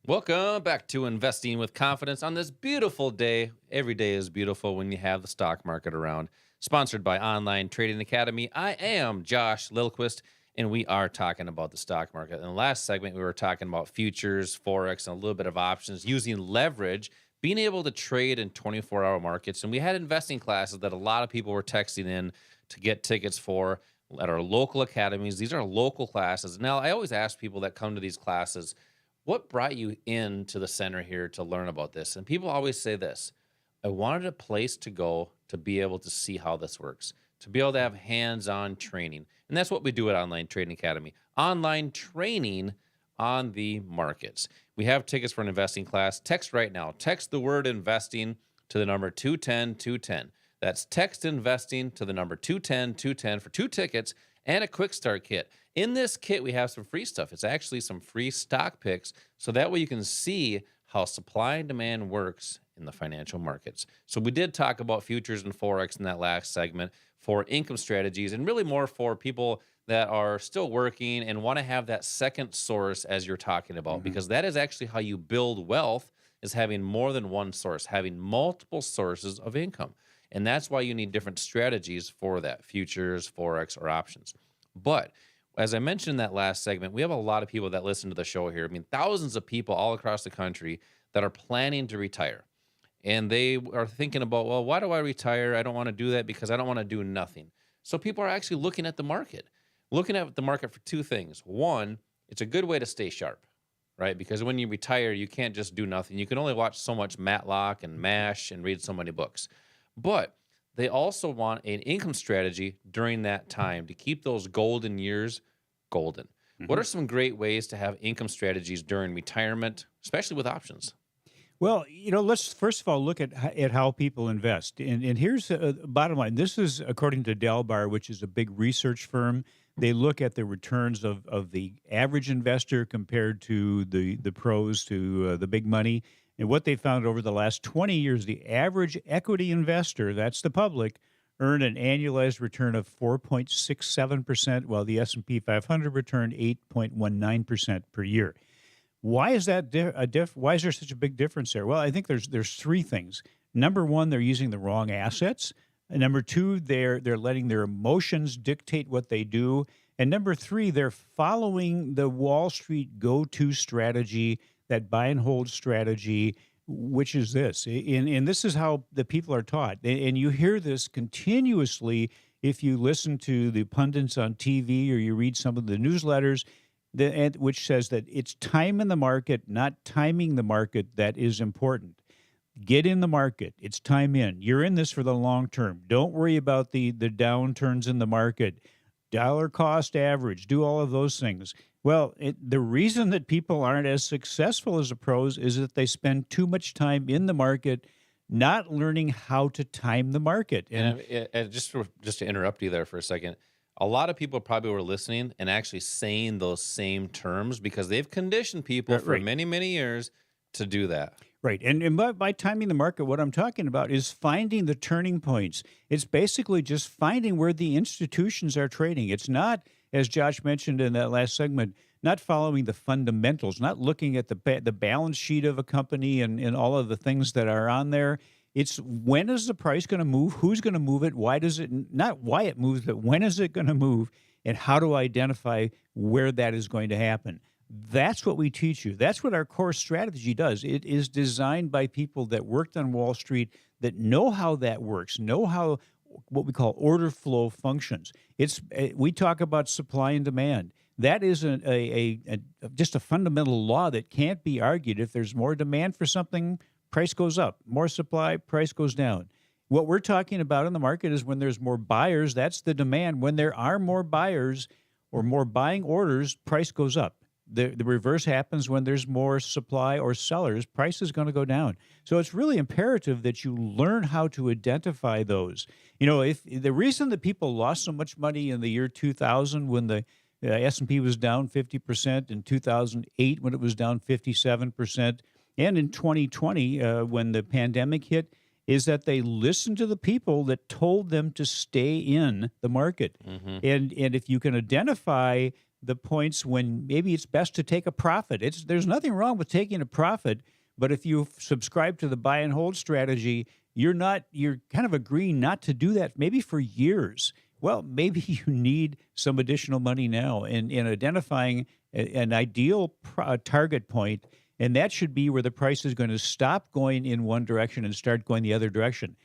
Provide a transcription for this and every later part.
Welcome back to Investing with Confidence on this beautiful day. Every day is beautiful when you have the stock market around. Sponsored by Online Trading Academy. I am Josh Lilquist, and we are talking about the stock market. In the last segment, we were talking about futures, Forex, and a little bit of options using leverage, being able to trade in 24-hour markets. And we had investing classes that a lot of people were texting in to get tickets for at our local academies. These are local classes. Now, I always ask people that come to these classes, what brought you into the center here to learn about this? And people always say this: I wanted a place to go to be able to see how this works, to be able to have hands-on training. And that's what we do at Online Trading Academy. Online training on the markets. We have tickets for an investing class. Text right now. Text the word investing to the number 210-210. That's text investing to the number 210-210 for 2 tickets and a quick start kit. In this kit, we have some free stuff. It's actually some free stock picks, so that way you can see how supply and demand works in the financial markets. So we did talk about futures and Forex in that last segment for income strategies, and really more for people that are still working and want to have that second source as you're talking about, because that is actually how you build wealth, is having more than one source, having multiple sources of income. And that's why you need different strategies for that: futures, Forex, or options. But as I mentioned in that last segment, we have a lot of people that listen to the show here. I mean, thousands of people all across the country that are planning to retire. And they are thinking about, well, why do I retire? I don't want to do that because I don't want to do nothing. So people are actually looking at the market, for 2 things. One, it's a good way to stay sharp, right? Because when you retire, you can't just do nothing. You can only watch so much Matlock and MASH and read so many books. But they also want an income strategy during that time to keep those golden years golden. What are some great ways to have income strategies during retirement, especially with options? Well, let's first of all look at how people invest. And here's the bottom line. This is according to Dalbar, which is a big research firm. They look at the returns of the average investor compared to the pros, to the big money. And what they found over the last 20 years, the average equity investor, that's the public, earned an annualized return of 4.67%, while the S&P 500 returned 8.19% per year. Why is that why is there such a big difference there? Well, I think there's 3 things. Number 1, they're using the wrong assets. And number 2, they're letting their emotions dictate what they do. And number 3, they're following the Wall Street go-to strategy, that buy and hold strategy, which is this. And this is how the people are taught. And you hear this continuously if you listen to the pundits on TV or you read some of the newsletters, which says that it's time in the market, not timing the market, that is important. Get in the market. It's time in. You're in this for the long term. Don't worry about the downturns in the market. Dollar cost average. Do all of those things. Well, the reason that people aren't as successful as the pros is that they spend too much time in the market not learning how to time the market. And just to interrupt you there for a second, a lot of people probably were listening and actually saying those same terms because they've conditioned people for Right. many, many years to do that. Right. And by timing the market, what I'm talking about is finding the turning points. It's basically just finding where the institutions are trading. It's not, as Josh mentioned in that last segment, not following the fundamentals, not looking at the balance sheet of a company and all of the things that are on there. It's when is the price going to move? Who's going to move it? Why does it, not why it moves, but when is it going to move? And how to identify where that is going to happen. That's what we teach you. That's what our core strategy does. It is designed by people that worked on Wall Street, that know how that works, know how what we call order flow functions. We talk about supply and demand. That is just a fundamental law that can't be argued. If there's more demand for something, price goes up. More supply, price goes down. What we're talking about in the market is when there's more buyers, that's the demand. When there are more buyers or more buying orders, price goes up. The reverse happens when there's more supply or sellers, price is going to go down. So it's really imperative that you learn how to identify those. If the reason that people lost so much money in the year 2000 when the S&P was down 50%, in 2008 when it was down 57%, and in 2020 when the pandemic hit, is that they listened to the people that told them to stay in the market. And if you can identify the points when maybe it's best to take a profit. There's nothing wrong with taking a profit, but if you subscribe to the buy and hold strategy, you're kind of agreeing not to do that maybe for years. Well, maybe you need some additional money now in identifying an ideal target point, and that should be where the price is going to stop going in one direction and start going the other direction.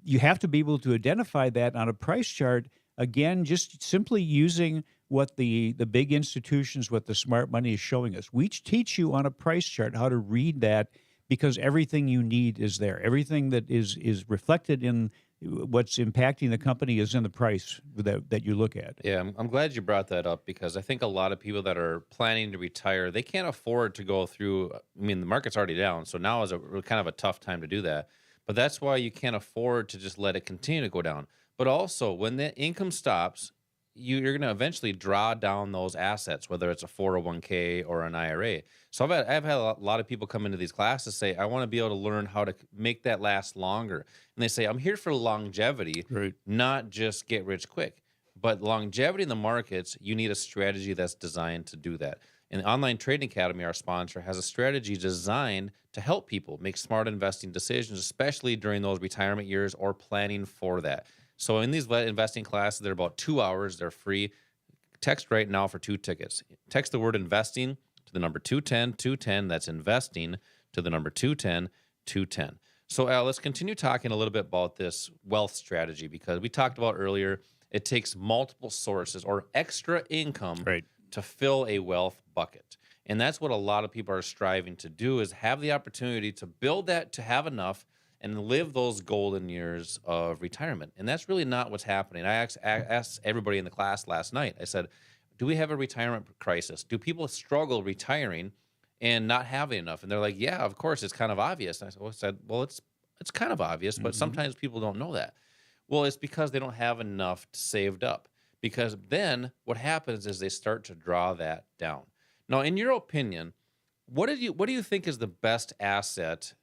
You have to be able to identify that on a price chart, again, just simply using what the big institutions, what the smart money is showing us. We teach you on a price chart how to read that because everything you need is there. Everything that is reflected in what's impacting the company is in the price that you look at. Yeah, I'm glad you brought that up because I think a lot of people that are planning to retire, they can't afford to go through. I mean, the market's already down, so now is kind of a tough time to do that. But that's why you can't afford to just let it continue to go down. But also, when the income stops, you're going to eventually draw down those assets, whether it's a 401k or an IRA. So I've had a lot of people come into these classes say, I want to be able to learn how to make that last longer. And they say, I'm here for longevity, Right. not just get rich quick. But longevity in the markets, you need a strategy that's designed to do that. And the Online Trading Academy, our sponsor, has a strategy designed to help people make smart investing decisions, especially during those retirement years or planning for that. So in these investing classes, they're about 2 hours. They're free. Text right now for 2 tickets. Text the word investing to the number 210-210. That's investing to the number 210-210. So Al, let's continue talking a little bit about this wealth strategy because we talked about earlier, it takes multiple sources or extra income Right. to fill a wealth bucket. And that's what a lot of people are striving to do is have the opportunity to build that, to have enough and live those golden years of retirement. And that's really not what's happening. I asked everybody in the class last night, I said, do we have a retirement crisis? Do people struggle retiring and not having enough? And they're like, yeah, of course, it's kind of obvious. And I said, well, it's kind of obvious, but sometimes people don't know that. Well, it's because they don't have enough saved up. Because then what happens is they start to draw that down. Now, in your opinion, what do you think is the best asset?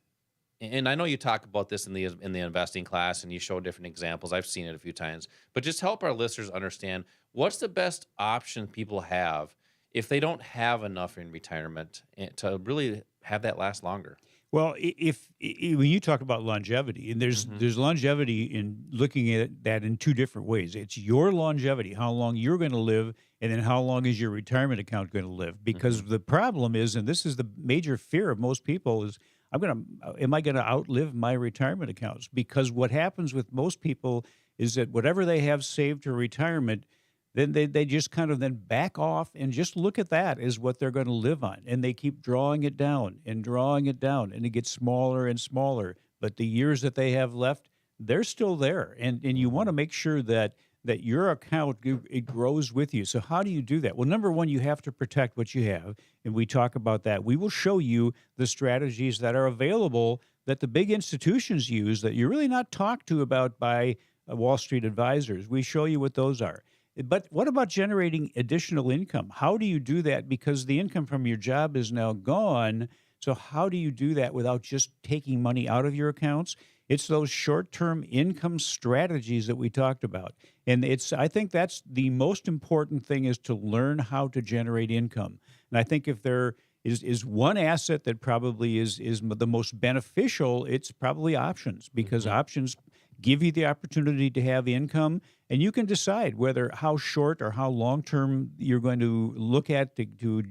And I know you talk about this in the investing class, and you show different examples. I've seen it a few times, but just help our listeners understand what's the best option people have if they don't have enough in retirement to really have that last longer. Well, when you talk about longevity, and there's longevity in looking at that in two different ways. It's your longevity, how long you're going to live, and then how long is your retirement account going to live? Because the problem is, and this is the major fear of most people, is am I going to outlive my retirement accounts? Because what happens with most people is that whatever they have saved for retirement, then they just kind of then back off and just look at that as what they're going to live on. And they keep drawing it down and drawing it down, and it gets smaller and smaller. But the years that they have left, they're still there. And you want to make sure that your account, it grows with you. So how do you do that? Well, number one, you have to protect what you have. And we talk about that. We will show you the strategies that are available that the big institutions use that you're really not talked to about by Wall Street advisors. We show you what those are. But what about generating additional income? How do you do that? Because the income from your job is now gone. So how do you do that without just taking money out of your accounts? It's those short-term income strategies that we talked about. And I think that's the most important thing, is to learn how to generate income. And I think if there is one asset that probably is the most beneficial, it's probably options, because options give you the opportunity to have income, and you can decide how short or how long-term you're going to look at to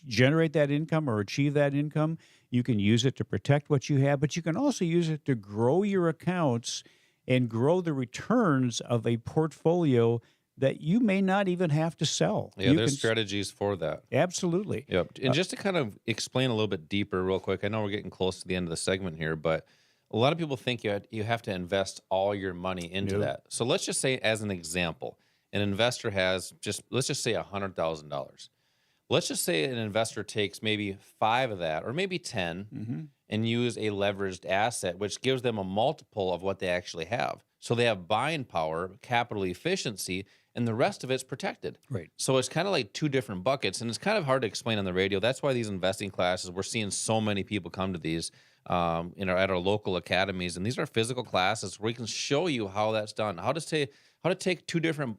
generate that income or achieve that income. You can use it to protect what you have, but you can also use it to grow your accounts and grow the returns of a portfolio that you may not even have to sell. Yeah, there's strategies for that. Absolutely. Yep. And just to kind of explain a little bit deeper real quick, I know we're getting close to the end of the segment here, but a lot of people think you have to invest all your money into that. So let's just say, as an example, an investor has let's just say $100,000. Let's just say an investor takes maybe 5 of that, or maybe 10, and use a leveraged asset, which gives them a multiple of what they actually have. So they have buying power, capital efficiency, and the rest of it's protected. Right. So it's kind of like 2 different buckets, and it's kind of hard to explain on the radio. That's why these investing classes, we're seeing so many people come to these at our local academies, and these are physical classes where we can show you how that's done, how to take 2 different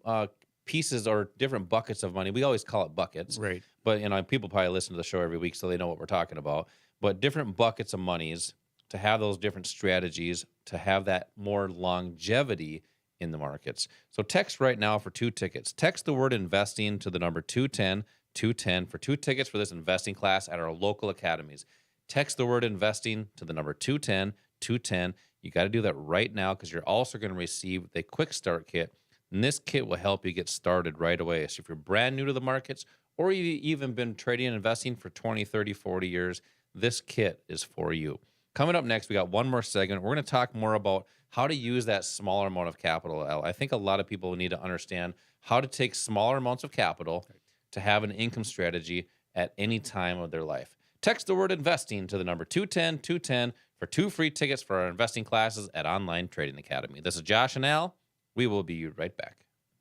pieces or different buckets of money. We always call it buckets, Right. but people probably listen to the show every week, so they know what we're talking about. But different buckets of monies to have those different strategies to have that more longevity in the markets. So text right now for 2 tickets. Text the word investing to the number 210 for 2 tickets for this investing class at our local academies. Text the word investing to the number 210. You got to do that right now because you're also going to receive the quick start kit. And this kit will help you get started right away. So if you're brand new to the markets or you've even been trading and investing for 20, 30, 40 years, this kit is for you. Coming up next, we got one more segment. We're going to talk more about how to use that smaller amount of capital. I think a lot of people need to understand how to take smaller amounts of capital to have an income strategy at any time of their life. Text the word investing to the number 210 for 2 free tickets for our investing classes at Online Trading Academy. This is Josh and Al. We will be right back.